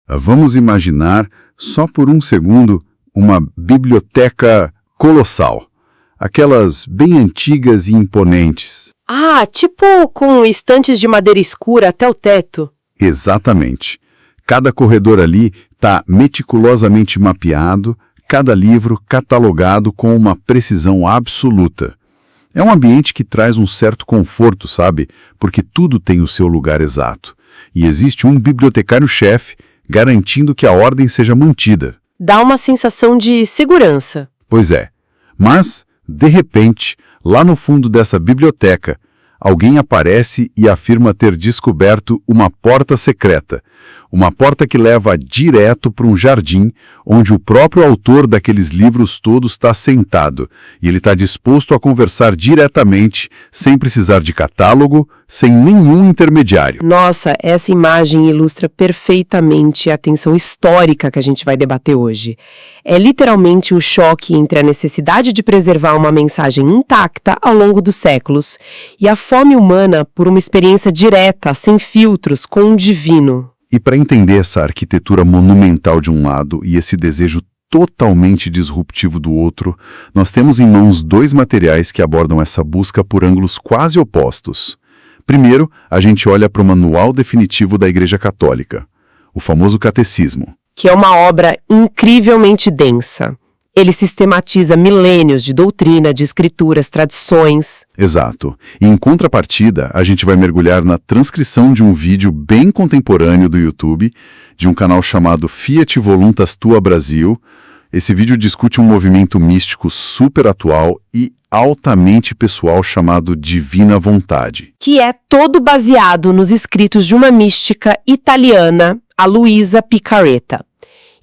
Vamos imaginar, só por um segundo, uma biblioteca colossal. Aquelas bem antigas e imponentes. Ah, tipo com estantes de madeira escura até o teto. Exatamente. Cada corredor ali está meticulosamente mapeado, cada livro catalogado com uma precisão absoluta. É um ambiente que traz um certo conforto, sabe? Porque tudo tem o seu lugar exato. E existe um bibliotecário-chefe garantindo que a ordem seja mantida. Dá uma sensação de segurança. Pois é. Mas, de repente, lá no fundo dessa biblioteca, alguém aparece e afirma ter descoberto uma porta secreta. Uma porta que leva direto para um jardim, onde o próprio autor daqueles livros todos está sentado. E ele está disposto a conversar diretamente, sem precisar de catálogo, sem nenhum intermediário. Nossa, essa imagem ilustra perfeitamente a tensão histórica que a gente vai debater hoje. É literalmente o choque entre a necessidade de preservar uma mensagem intacta ao longo dos séculos e a fome humana por uma experiência direta, sem filtros, com um divino. E para entender essa arquitetura monumental de um lado e esse desejo totalmente disruptivo do outro, nós temos em mãos dois materiais que abordam essa busca por ângulos quase opostos. Primeiro, a gente olha para o Manual Definitivo da Igreja Católica, o famoso Catecismo. Que é uma obra incrivelmente densa. Ele sistematiza milênios de doutrina, de escrituras, tradições. Exato. E em contrapartida, a gente vai mergulhar na transcrição de um vídeo bem contemporâneo do YouTube, de um canal chamado Fiat Voluntas Tua Brasil. Esse vídeo discute um movimento místico super atual e altamente pessoal chamado Divina Vontade. Que é todo baseado nos escritos de uma mística italiana, a Luisa Picaretta.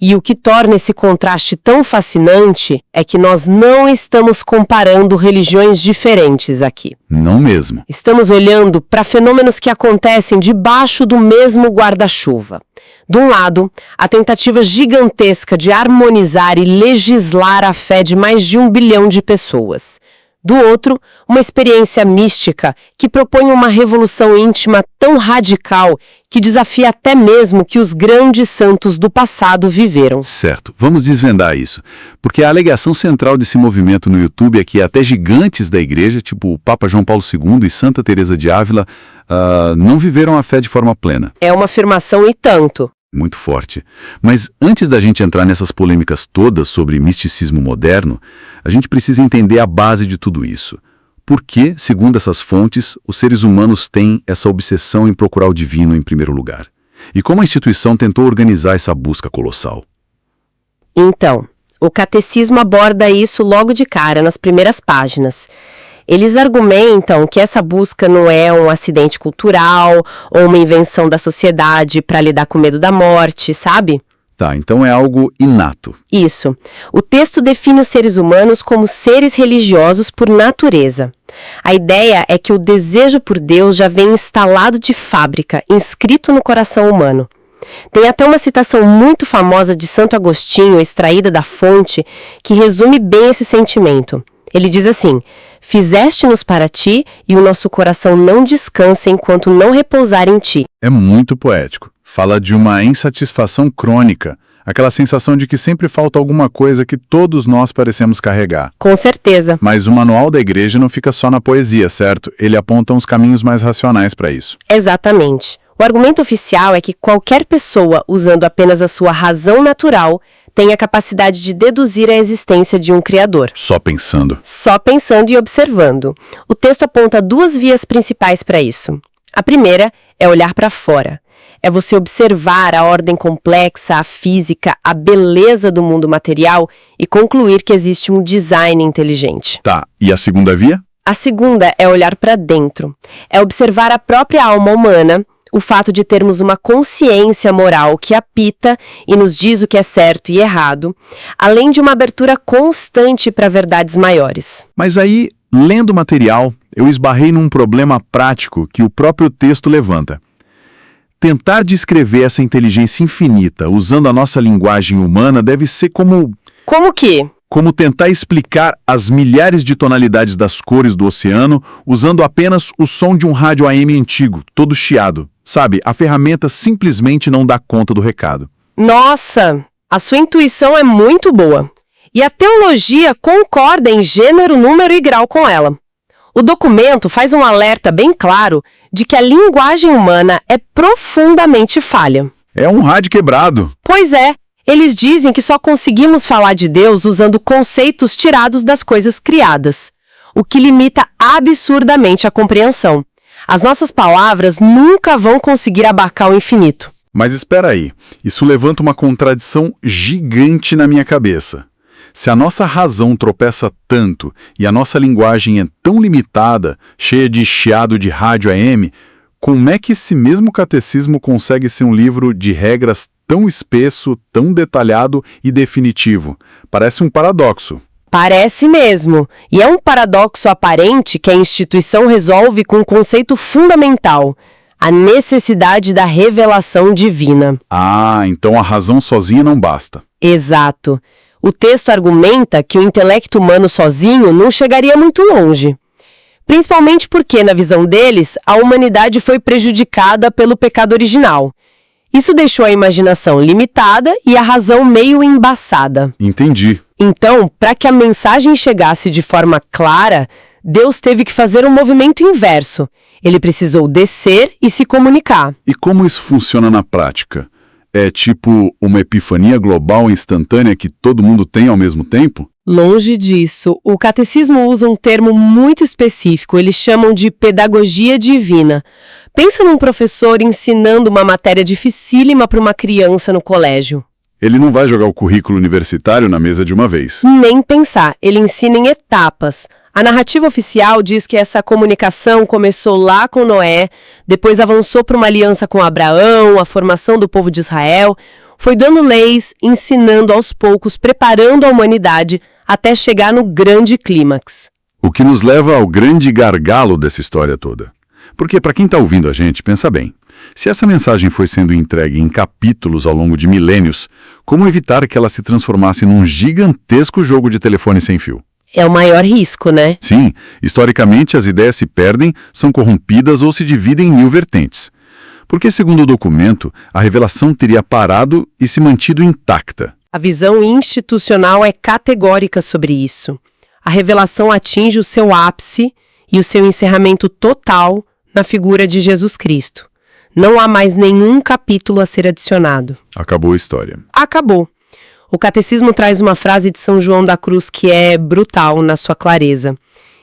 E o que torna esse contraste tão fascinante é que nós não estamos comparando religiões diferentes aqui. Não mesmo. Estamos olhando para fenômenos que acontecem debaixo do mesmo guarda-chuva. De um lado, a tentativa gigantesca de harmonizar e legislar a fé de mais de 1 bilhão de pessoas. Do outro, uma experiência mística que propõe uma revolução íntima tão radical que desafia até mesmo que os grandes santos do passado viveram. Certo, vamos desvendar isso. Porque a alegação central desse movimento no YouTube é que até gigantes da igreja, tipo o Papa João Paulo II e Santa Teresa de Ávila, não viveram a fé de forma plena. É uma afirmação e tanto. Muito forte. Mas antes da gente entrar nessas polêmicas todas sobre misticismo moderno, a gente precisa entender a base de tudo isso. Por que, segundo essas fontes, os seres humanos têm essa obsessão em procurar o divino em primeiro lugar? E como a instituição tentou organizar essa busca colossal? Então, o catecismo aborda isso logo de cara, nas primeiras páginas. Eles argumentam que essa busca não é um acidente cultural ou uma invenção da sociedade para lidar com o medo da morte, sabe? Tá, então é algo inato. Isso. O texto define os seres humanos como seres religiosos por natureza. A ideia é que o desejo por Deus já vem instalado de fábrica, inscrito no coração humano. Tem até uma citação muito famosa de Santo Agostinho, extraída da fonte, que resume bem esse sentimento. Ele diz assim: fizeste-nos para ti e o nosso coração não descansa enquanto não repousar em ti. É muito poético. Fala de uma insatisfação crônica, aquela sensação de que sempre falta alguma coisa que todos nós parecemos carregar. Com certeza. Mas o manual da igreja não fica só na poesia, certo? Ele aponta uns caminhos mais racionais para isso. Exatamente. O argumento oficial é que qualquer pessoa, usando apenas a sua razão natural, tem a capacidade de deduzir a existência de um Criador. Só pensando. Só pensando e observando. O texto aponta 2 vias principais para isso. A primeira é olhar para fora. É você observar a ordem complexa, a física, a beleza do mundo material e concluir que existe um design inteligente. Tá, e a segunda via? A segunda é olhar para dentro. É observar a própria alma humana, o fato de termos uma consciência moral que apita e nos diz o que é certo e errado, além de uma abertura constante para verdades maiores. Mas aí, lendo o material, eu esbarrei num problema prático que o próprio texto levanta. Tentar descrever essa inteligência infinita usando a nossa linguagem humana deve ser como... Como que? Como tentar explicar as milhares de tonalidades das cores do oceano usando apenas o som de um rádio AM antigo, todo chiado. Sabe, a ferramenta simplesmente não dá conta do recado. Nossa, a sua intuição é muito boa. E a teologia concorda em gênero, número e grau com ela. O documento faz um alerta bem claro de que a linguagem humana é profundamente falha. É um rádio quebrado. Pois é, eles dizem que só conseguimos falar de Deus usando conceitos tirados das coisas criadas, o que limita absurdamente a compreensão. As nossas palavras nunca vão conseguir abarcar o infinito. Mas espera aí, isso levanta uma contradição gigante na minha cabeça. Se a nossa razão tropeça tanto e a nossa linguagem é tão limitada, cheia de chiado de rádio AM, como é que esse mesmo catecismo consegue ser um livro de regras tão espesso, tão detalhado e definitivo? Parece um paradoxo. Parece mesmo. E é um paradoxo aparente que a instituição resolve com um conceito fundamental: a necessidade da revelação divina. Ah, então a razão sozinha não basta. Exato. O texto argumenta que o intelecto humano sozinho não chegaria muito longe. Principalmente porque, na visão deles, a humanidade foi prejudicada pelo pecado original. Isso deixou a imaginação limitada e a razão meio embaçada. Entendi. Então, para que a mensagem chegasse de forma clara, Deus teve que fazer um movimento inverso. Ele precisou descer e se comunicar. E como isso funciona na prática? É tipo uma epifania global instantânea que todo mundo tem ao mesmo tempo? Longe disso. O catecismo usa um termo muito específico. Eles chamam de pedagogia divina. Pensa num professor ensinando uma matéria dificílima para uma criança no colégio. Ele não vai jogar o currículo universitário na mesa de uma vez. Nem pensar. Ele ensina em etapas. A narrativa oficial diz que essa comunicação começou lá com Noé, depois avançou para uma aliança com Abraão, a formação do povo de Israel, foi dando leis, ensinando aos poucos, preparando a humanidade até chegar no grande clímax. O que nos leva ao grande gargalo dessa história toda. Porque, para quem está ouvindo a gente, pensa bem. Se essa mensagem foi sendo entregue em capítulos ao longo de milênios, como evitar que ela se transformasse num gigantesco jogo de telefone sem fio? É o maior risco, né? Sim, historicamente as ideias se perdem, são corrompidas ou se dividem em 1000 vertentes. Porque, segundo o documento, a revelação teria parado e se mantido intacta. A visão institucional é categórica sobre isso. A revelação atinge o seu ápice e o seu encerramento total na figura de Jesus Cristo. Não há mais nenhum capítulo a ser adicionado. Acabou a história. Acabou. O catecismo traz uma frase de São João da Cruz que é brutal na sua clareza.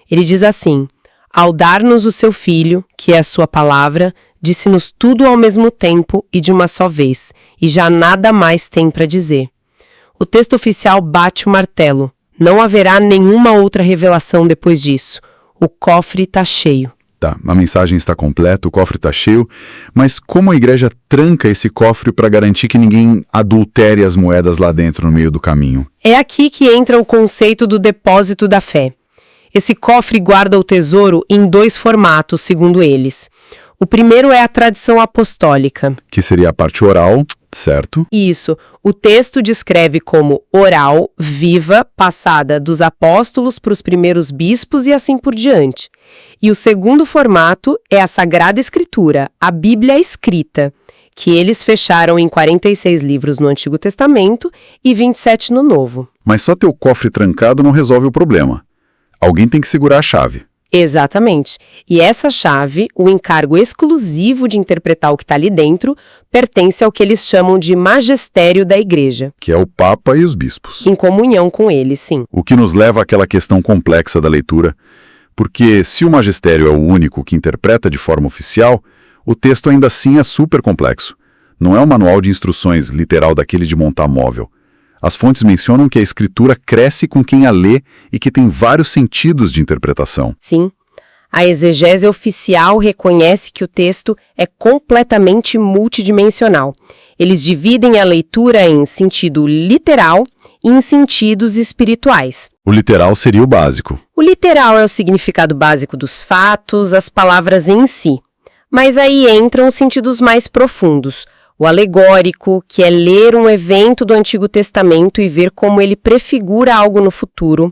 Ele diz assim: ao dar-nos o seu Filho, que é a sua palavra, disse-nos tudo ao mesmo tempo e de uma só vez, e já nada mais tem para dizer. O texto oficial bate o martelo. Não haverá nenhuma outra revelação depois disso. O cofre está cheio. Tá, a mensagem está completa, o cofre está cheio, mas como a igreja tranca esse cofre para garantir que ninguém adultere as moedas lá dentro no meio do caminho? É aqui que entra o conceito do depósito da fé. Esse cofre guarda o tesouro em 2 formatos, segundo eles. O primeiro é a tradição apostólica. Que seria a parte oral, certo? Isso. O texto descreve como oral, viva, passada dos apóstolos para os primeiros bispos e assim por diante. E o segundo formato é a Sagrada Escritura, a Bíblia escrita, que eles fecharam em 46 livros no Antigo Testamento e 27 no Novo. Mas só ter o cofre trancado não resolve o problema. Alguém tem que segurar a chave. Exatamente. E essa chave, o encargo exclusivo de interpretar o que está ali dentro, pertence ao que eles chamam de magistério da Igreja. Que é o Papa e os bispos. Em comunhão com eles, sim. O que nos leva àquela questão complexa da leitura, porque se o magistério é o único que interpreta de forma oficial, o texto ainda assim é super complexo. Não é um manual de instruções literal daquele de montar móvel. As fontes mencionam que a escritura cresce com quem a lê e que tem vários sentidos de interpretação. Sim. A exegese oficial reconhece que o texto é completamente multidimensional. Eles dividem a leitura em sentido literal e em sentidos espirituais. O literal seria o básico. O literal é o significado básico dos fatos, as palavras em si. Mas aí entram os sentidos mais profundos. O alegórico, que é ler um evento do Antigo Testamento e ver como ele prefigura algo no futuro.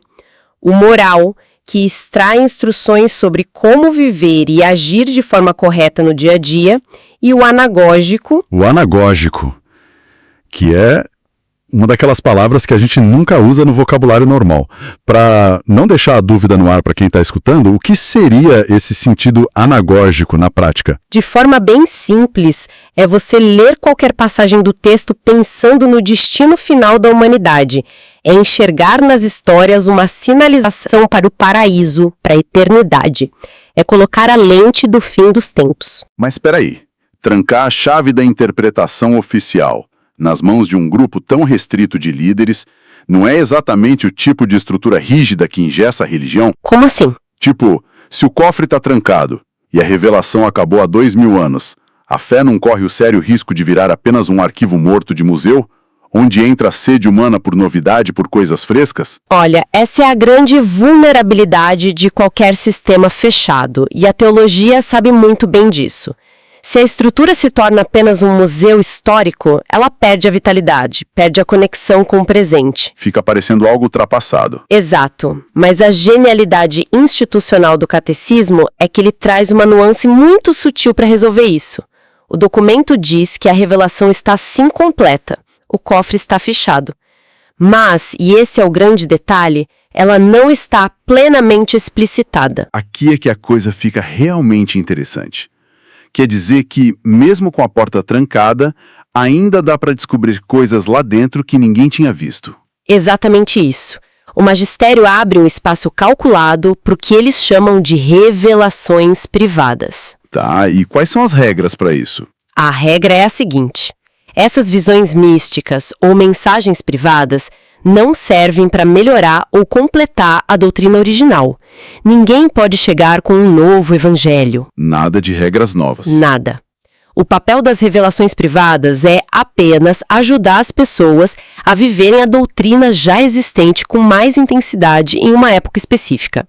O moral, que extrai instruções sobre como viver e agir de forma correta no dia a dia. E o anagógico. O anagógico, que é uma daquelas palavras que a gente nunca usa no vocabulário normal. Para não deixar a dúvida no ar para quem está escutando, o que seria esse sentido anagógico na prática? De forma bem simples, é você ler qualquer passagem do texto pensando no destino final da humanidade. É enxergar nas histórias uma sinalização para o paraíso, para a eternidade. É colocar a lente do fim dos tempos. Mas espera aí, trancar a chave da interpretação oficial nas mãos de um grupo tão restrito de líderes não é exatamente o tipo de estrutura rígida que engessa a religião? Como assim? Tipo, se o cofre está trancado e a revelação acabou há 2000 anos, a fé não corre o sério risco de virar apenas um arquivo morto de museu, onde entra a sede humana por novidade, por coisas frescas? Olha, essa é a grande vulnerabilidade de qualquer sistema fechado, e a teologia sabe muito bem disso. Se a estrutura se torna apenas um museu histórico, ela perde a vitalidade, perde a conexão com o presente. Fica parecendo algo ultrapassado. Exato, mas a genialidade institucional do catecismo é que ele traz uma nuance muito sutil para resolver isso. O documento diz que a revelação está sim completa, o cofre está fechado. Mas, e esse é o grande detalhe, ela não está plenamente explicitada. Aqui é que a coisa fica realmente interessante. Quer dizer que, mesmo com a porta trancada, ainda dá para descobrir coisas lá dentro que ninguém tinha visto. Exatamente isso. O magistério abre um espaço calculado para o que eles chamam de revelações privadas. Tá, e quais são as regras para isso? A regra é a seguinte: essas visões místicas ou mensagens privadas não servem para melhorar ou completar a doutrina original. Ninguém pode chegar com um novo evangelho. Nada de regras novas. Nada. O papel das revelações privadas é apenas ajudar as pessoas a viverem a doutrina já existente com mais intensidade em uma época específica.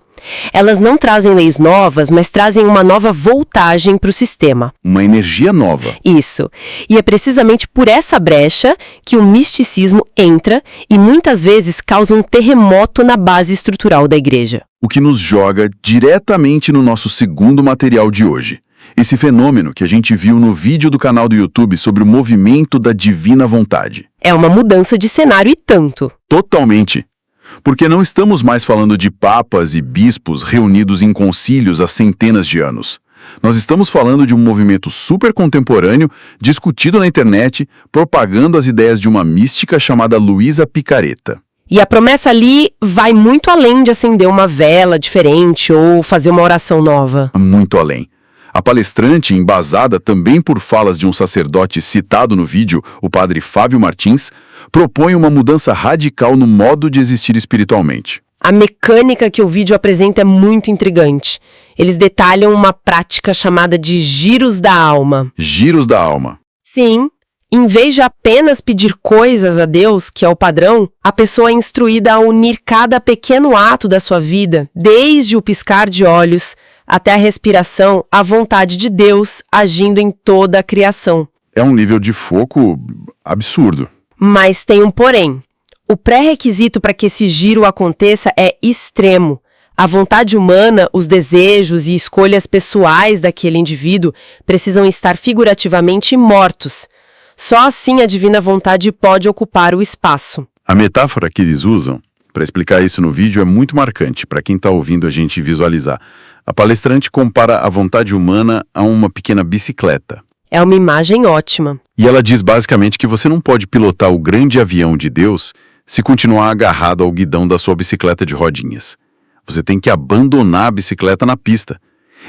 Elas não trazem leis novas, mas trazem uma nova voltagem para o sistema. Uma energia nova. Isso. E é precisamente por essa brecha que o misticismo entra e muitas vezes causa um terremoto na base estrutural da igreja. O que nos joga diretamente no nosso segundo material de hoje. Esse fenômeno que a gente viu no vídeo do canal do YouTube sobre o movimento da divina vontade. É uma mudança de cenário e tanto. Totalmente. Porque não estamos mais falando de papas e bispos reunidos em concílios há centenas de anos. Nós estamos falando de um movimento super contemporâneo, discutido na internet, propagando as ideias de uma mística chamada Luisa Picareta. E a promessa ali vai muito além de acender uma vela diferente ou fazer uma oração nova. Muito além. A palestrante, embasada também por falas de um sacerdote citado no vídeo, o padre Fábio Martins, propõe uma mudança radical no modo de existir espiritualmente. A mecânica que o vídeo apresenta é muito intrigante. Eles detalham uma prática chamada de giros da alma. Giros da alma. Sim. Em vez de apenas pedir coisas a Deus, que é o padrão, a pessoa é instruída a unir cada pequeno ato da sua vida, desde o piscar de olhos até a respiração, à vontade de Deus agindo em toda a criação. É um nível de foco absurdo. Mas tem um porém. O pré-requisito para que esse giro aconteça é extremo. A vontade humana, os desejos e escolhas pessoais daquele indivíduo precisam estar figurativamente mortos. Só assim a divina vontade pode ocupar o espaço. A metáfora que eles usam para explicar isso no vídeo é muito marcante para quem está ouvindo a gente visualizar. A palestrante compara a vontade humana a uma pequena bicicleta. É uma imagem ótima. E ela diz basicamente que você não pode pilotar o grande avião de Deus se continuar agarrado ao guidão da sua bicicleta de rodinhas. Você tem que abandonar a bicicleta na pista.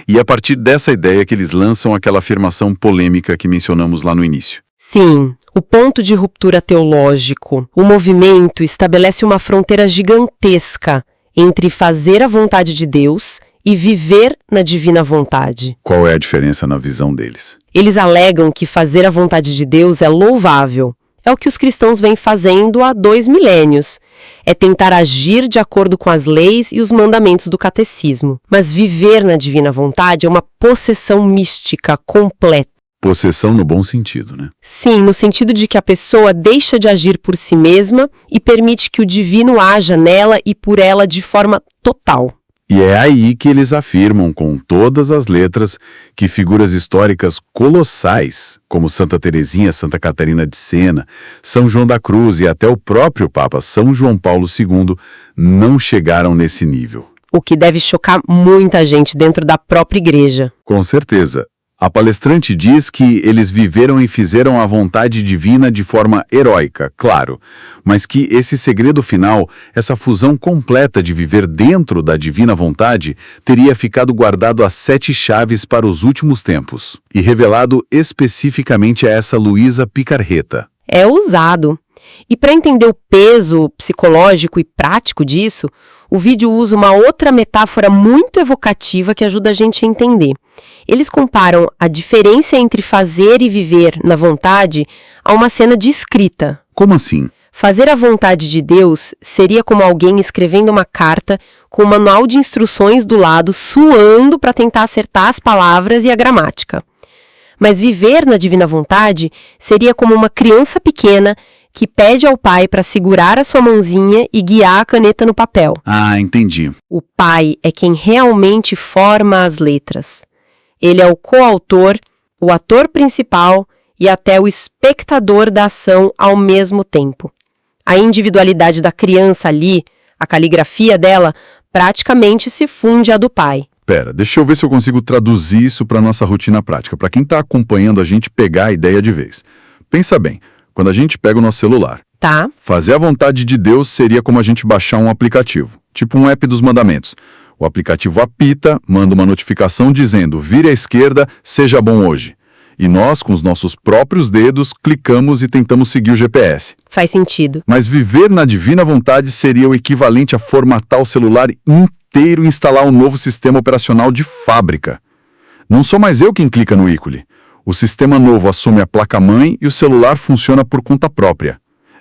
E é a partir dessa ideia que eles lançam aquela afirmação polêmica que mencionamos lá no início. Sim, o ponto de ruptura teológico. O movimento estabelece uma fronteira gigantesca entre fazer a vontade de Deus e viver na divina vontade. Qual é a diferença na visão deles? Eles alegam que fazer a vontade de Deus é louvável. É o que os cristãos vêm fazendo há 2 milênios. É tentar agir de acordo com as leis e os mandamentos do catecismo. Mas viver na divina vontade é uma possessão mística completa. Possessão no bom sentido, né? Sim, no sentido de que a pessoa deixa de agir por si mesma e permite que o divino haja nela e por ela de forma total. E é aí que eles afirmam com todas as letras que figuras históricas colossais, como Santa Teresinha, Santa Catarina de Sena, São João da Cruz e até o próprio Papa São João Paulo II, não chegaram nesse nível. O que deve chocar muita gente dentro da própria igreja. Com certeza. A palestrante diz que eles viveram e fizeram a vontade divina de forma heróica, claro, mas que esse segredo final, essa fusão completa de viver dentro da divina vontade, teria ficado guardado às 7 chaves para os últimos tempos, e revelado especificamente a essa Luísa Picarreta. É ousado. E para entender o peso psicológico e prático disso, o vídeo usa uma outra metáfora muito evocativa que ajuda a gente a entender. Eles comparam a diferença entre fazer e viver na vontade a uma cena de escrita. Como assim? Fazer a vontade de Deus seria como alguém escrevendo uma carta com um manual de instruções do lado, suando para tentar acertar as palavras e a gramática. Mas viver na divina vontade seria como uma criança pequena que pede ao pai para segurar a sua mãozinha e guiar a caneta no papel. Ah, entendi. O pai é quem realmente forma as letras. Ele é o coautor, o ator principal e até o espectador da ação ao mesmo tempo. A individualidade da criança ali, a caligrafia dela, praticamente se funde à do pai. Pera, deixa eu ver se eu consigo traduzir isso para nossa rotina prática, para quem está acompanhando a gente pegar a ideia de vez. Pensa bem, quando a gente pega o nosso celular, Tá? fazer a vontade de Deus seria como a gente baixar um aplicativo, tipo um app dos mandamentos. O aplicativo apita, manda uma notificação dizendo, vire à esquerda, seja bom hoje. E nós, com os nossos próprios dedos, clicamos e tentamos seguir o GPS. Faz sentido. Mas viver na divina vontade seria o equivalente a formatar o celular inteiro e instalar um novo sistema operacional de fábrica. Não sou mais eu quem clica no ícone. O sistema novo assume a placa-mãe e o celular funciona por conta própria.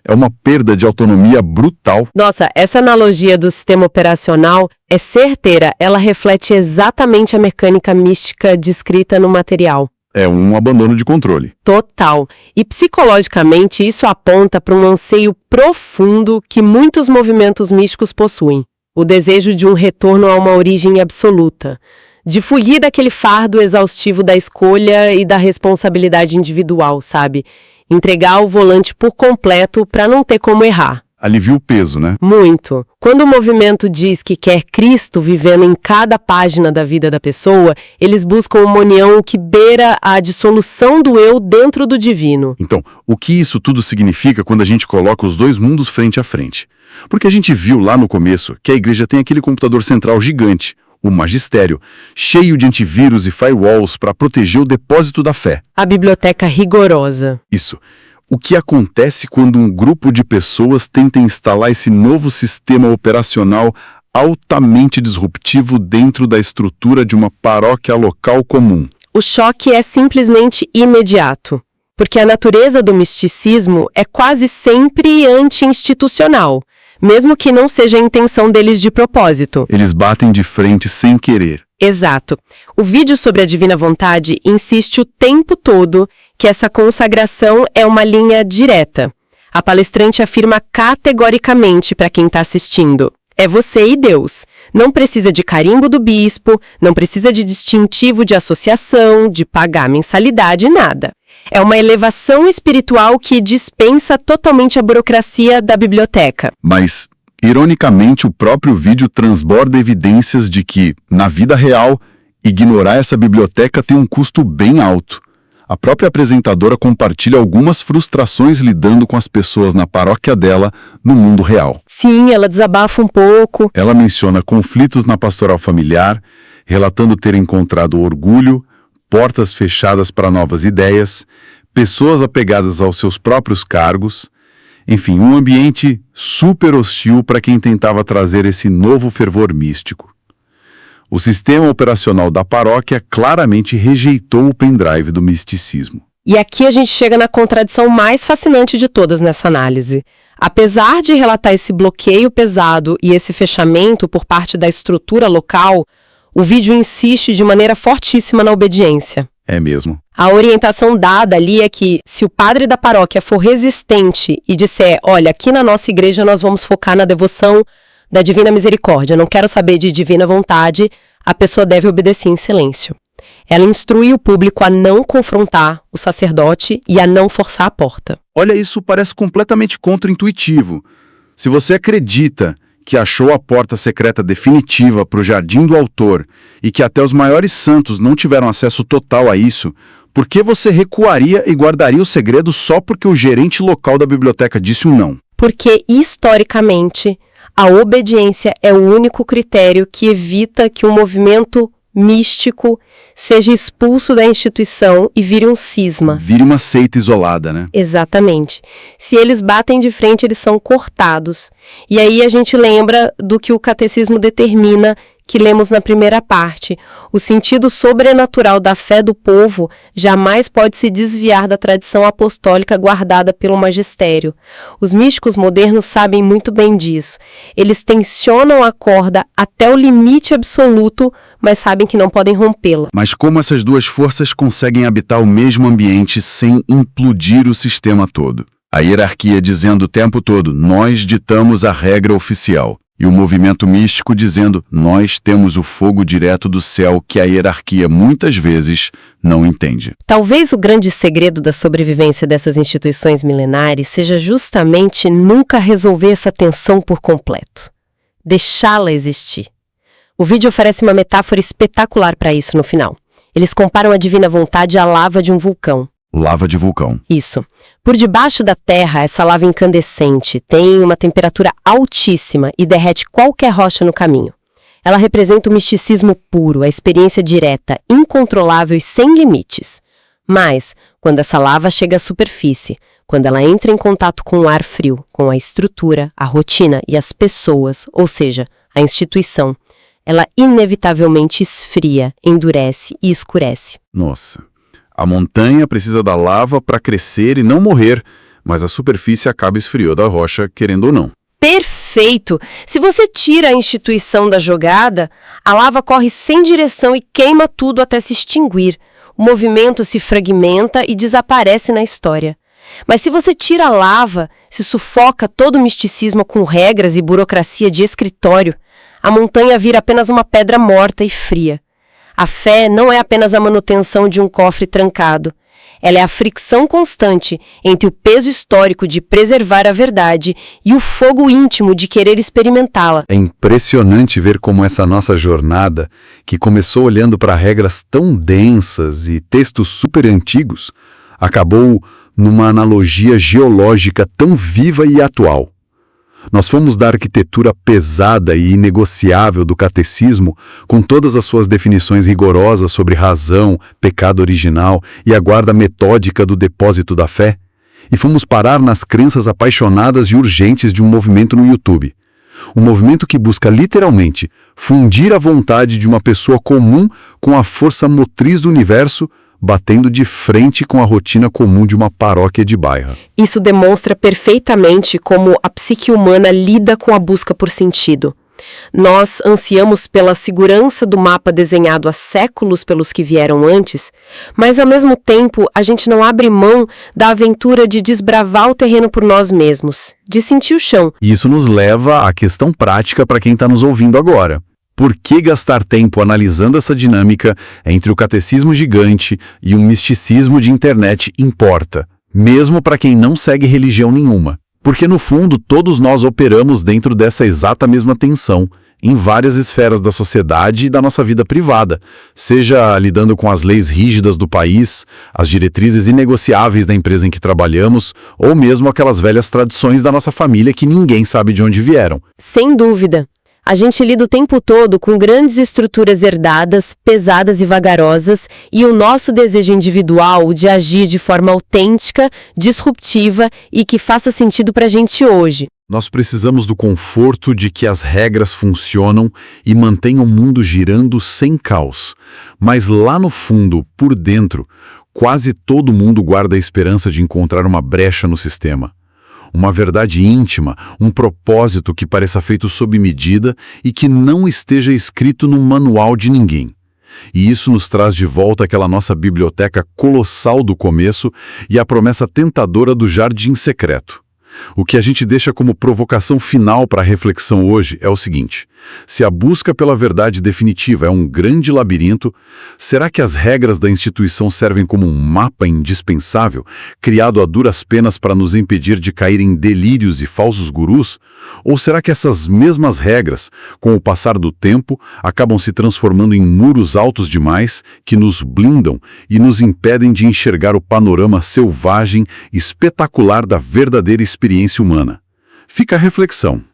É uma perda de autonomia brutal. Nossa, essa analogia do sistema operacional é certeira. Ela reflete exatamente a mecânica mística descrita no material. É um abandono de controle. Total. E psicologicamente isso aponta para um anseio profundo que muitos movimentos místicos possuem. O desejo de um retorno a uma origem absoluta. De fugir daquele fardo exaustivo da escolha e da responsabilidade individual, sabe? Entregar o volante por completo para não ter como errar. Alivia o peso, né? Muito. Quando o movimento diz que quer Cristo vivendo em cada página da vida da pessoa, eles buscam uma união que beira a dissolução do eu dentro do divino. Então, o que isso tudo significa quando a gente coloca os dois mundos frente a frente? Porque a gente viu lá no começo que a igreja tem aquele computador central gigante, o magistério, cheio de antivírus e firewalls para proteger o depósito da fé. A biblioteca rigorosa. Isso. O que acontece quando um grupo de pessoas tenta instalar esse novo sistema operacional altamente disruptivo dentro da estrutura de uma paróquia local comum? O choque é simplesmente imediato, porque a natureza do misticismo é quase sempre anti-institucional, mesmo que não seja a intenção deles de propósito. Eles batem de frente sem querer. Exato. O vídeo sobre a divina vontade insiste o tempo todo que essa consagração é uma linha direta. A palestrante afirma categoricamente para quem está assistindo. É você e Deus. Não precisa de carimbo do bispo, não precisa de distintivo de associação, de pagar mensalidade, nada. É uma elevação espiritual que dispensa totalmente a burocracia da biblioteca. Mas, ironicamente, o próprio vídeo transborda evidências de que, na vida real, ignorar essa biblioteca tem um custo bem alto. A própria apresentadora compartilha algumas frustrações lidando com as pessoas na paróquia dela no mundo real. Sim, ela desabafa um pouco. Ela menciona conflitos na pastoral familiar, relatando ter encontrado orgulho, portas fechadas para novas ideias, pessoas apegadas aos seus próprios cargos, enfim, um ambiente super hostil para quem tentava trazer esse novo fervor místico. O sistema operacional da paróquia claramente rejeitou o pendrive do misticismo. E aqui a gente chega na contradição mais fascinante de todas nessa análise. Apesar de relatar esse bloqueio pesado e esse fechamento por parte da estrutura local, o vídeo insiste de maneira fortíssima na obediência. É mesmo. A orientação dada ali é que, se o padre da paróquia for resistente e disser, olha, aqui na nossa igreja nós vamos focar na devoção da divina misericórdia, não quero saber de divina vontade, a pessoa deve obedecer em silêncio. Ela instrui o público a não confrontar o sacerdote e a não forçar a porta. Olha, isso parece completamente contraintuitivo. Se você acredita que achou a porta secreta definitiva para o jardim do autor e que até os maiores santos não tiveram acesso total a isso, por que você recuaria e guardaria o segredo só porque o gerente local da biblioteca disse um não? Porque, historicamente, a obediência é o único critério que evita que um movimento místico seja expulso da instituição e vire um cisma. Vire uma seita isolada, né? Exatamente. Se eles batem de frente, eles são cortados. E aí a gente lembra do que o catecismo determina, que lemos na primeira parte. O sentido sobrenatural da fé do povo jamais pode se desviar da tradição apostólica guardada pelo magistério. Os místicos modernos sabem muito bem disso. Eles tensionam a corda até o limite absoluto, mas sabem que não podem rompê-la. Mas como essas duas forças conseguem habitar o mesmo ambiente sem implodir o sistema todo? A hierarquia dizendo o tempo todo, nós ditamos a regra oficial. E o movimento místico dizendo, nós temos o fogo direto do céu que a hierarquia muitas vezes não entende. Talvez o grande segredo da sobrevivência dessas instituições milenares seja justamente nunca resolver essa tensão por completo. Deixá-la existir. O vídeo oferece uma metáfora espetacular para isso no final. Eles comparam a divina vontade à lava de um vulcão. Lava de vulcão. Isso. Por debaixo da terra, essa lava incandescente tem uma temperatura altíssima e derrete qualquer rocha no caminho. Ela representa o misticismo puro, a experiência direta, incontrolável e sem limites. Mas, quando essa lava chega à superfície, quando ela entra em contato com o ar frio, com a estrutura, a rotina e as pessoas, ou seja, a instituição, ela inevitavelmente esfria, endurece e escurece. Nossa. A montanha precisa da lava para crescer e não morrer, mas a superfície acaba esfriando a rocha, querendo ou não. Perfeito! Se você tira a instituição da jogada, a lava corre sem direção e queima tudo até se extinguir. O movimento se fragmenta e desaparece na história. Mas se você tira a lava, se sufoca todo o misticismo com regras e burocracia de escritório, a montanha vira apenas uma pedra morta e fria. A fé não é apenas a manutenção de um cofre trancado. Ela é a fricção constante entre o peso histórico de preservar a verdade e o fogo íntimo de querer experimentá-la. É impressionante ver como essa nossa jornada, que começou olhando para regras tão densas e textos super antigos, acabou numa analogia geológica tão viva e atual. Nós fomos da arquitetura pesada e inegociável do catecismo, com todas as suas definições rigorosas sobre razão, pecado original e a guarda metódica do depósito da fé, e fomos parar nas crenças apaixonadas e urgentes de um movimento no YouTube. Um movimento que busca literalmente fundir a vontade de uma pessoa comum com a força motriz do universo, batendo de frente com a rotina comum de uma paróquia de bairro. Isso demonstra perfeitamente como a psique humana lida com a busca por sentido. Nós ansiamos pela segurança do mapa desenhado há séculos pelos que vieram antes, mas ao mesmo tempo a gente não abre mão da aventura de desbravar o terreno por nós mesmos, de sentir o chão. Isso nos leva à questão prática para quem está nos ouvindo agora. Por que gastar tempo analisando essa dinâmica entre o catecismo gigante e um misticismo de internet importa, mesmo para quem não segue religião nenhuma? Porque, no fundo, todos nós operamos dentro dessa exata mesma tensão, em várias esferas da sociedade e da nossa vida privada, seja lidando com as leis rígidas do país, as diretrizes inegociáveis da empresa em que trabalhamos, ou mesmo aquelas velhas tradições da nossa família que ninguém sabe de onde vieram. Sem dúvida. A gente lida o tempo todo com grandes estruturas herdadas, pesadas e vagarosas, e o nosso desejo individual de agir de forma autêntica, disruptiva e que faça sentido pra gente hoje. Nós precisamos do conforto de que as regras funcionam e mantenham o mundo girando sem caos. Mas lá no fundo, por dentro, quase todo mundo guarda a esperança de encontrar uma brecha no sistema. Uma verdade íntima, um propósito que pareça feito sob medida e que não esteja escrito no manual de ninguém. E isso nos traz de volta aquela nossa biblioteca colossal do começo e a promessa tentadora do jardim secreto. O que a gente deixa como provocação final para a reflexão hoje é o seguinte: se a busca pela verdade definitiva é um grande labirinto, será que as regras da instituição servem como um mapa indispensável, criado a duras penas para nos impedir de cair em delírios e falsos gurus? Ou será que essas mesmas regras, com o passar do tempo, acabam se transformando em muros altos demais que nos blindam e nos impedem de enxergar o panorama selvagem e espetacular da verdadeira experiência humana? Fica a reflexão.